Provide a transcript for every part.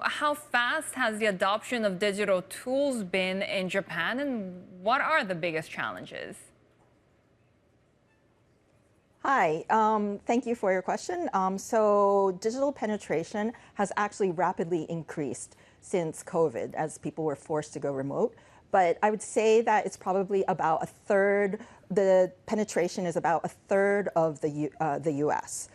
how fast has the adoption of digital tools been in Japan, and what are the biggest challenges? Hi, thank you for your question. So digital penetration has actually rapidly increased since COVID as people were forced to go remote. But I would say that it's probably about a third, the penetration is about a third of the US.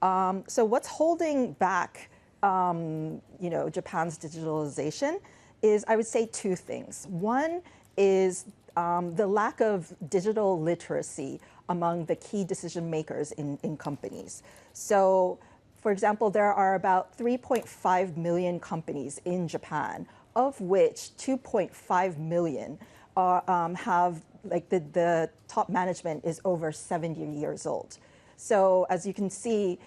So what's holding back Japan's digitalization is, I would say, two things. One is the lack of digital literacy among the key decision makers in companies. So, for example, there are about 3.5 million companies in Japan, of which 2.5 million have, like, the top management is over 70 years old. So as you can see,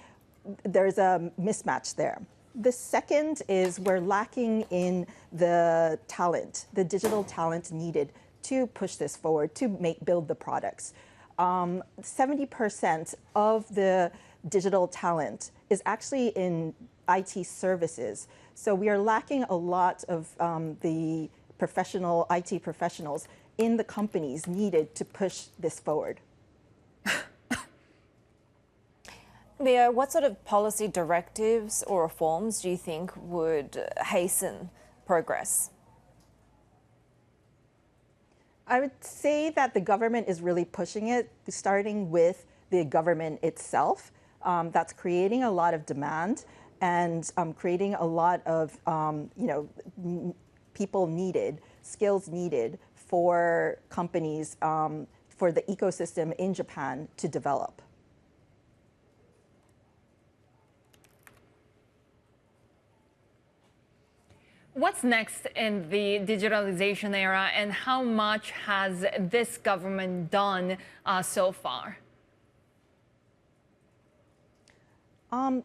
there's a mismatch there. The second is we're lacking in the talent, the digital talent needed to push this forward, to build the products. 70% of the digital talent is actually in IT services. So we are lacking a lot of the professional IT professionals in the companies needed to push this forward. Mio, what sort of policy directives or reforms do you think would hasten progress? I would say that the government is really pushing it, starting with the government itself. That's creating a lot of demand and creating a lot of people needed, skills needed for companies, for the ecosystem in Japan to develop. What's next in the digitalization era, and how much has this government done so far?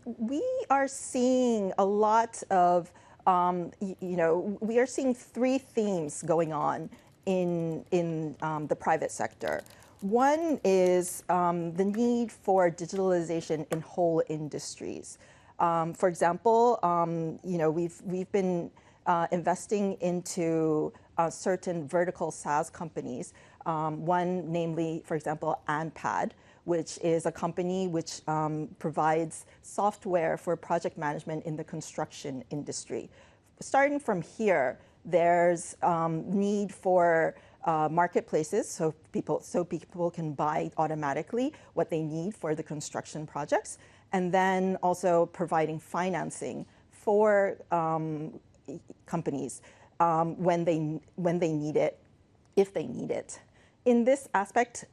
We are seeing a lot of, we are seeing three themes going on in the private sector. One is the need for digitalization in whole industries. For example, we've been investing into certain vertical SaaS companies. One, namely, for example, ANPAD, which is a company which provides software for project management in the construction industry. Starting from here, there's need for marketplaces, so people can buy automatically what they need for the construction projects, and then also providing financing for companies when they need it, if they need it. In this aspect,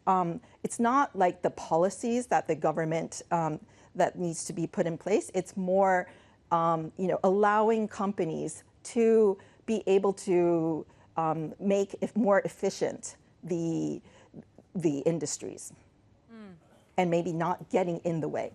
it's not like the policies that the government that needs to be put in place. It's more, allowing companies to be able to make more efficient the industries, and maybe not getting in the way.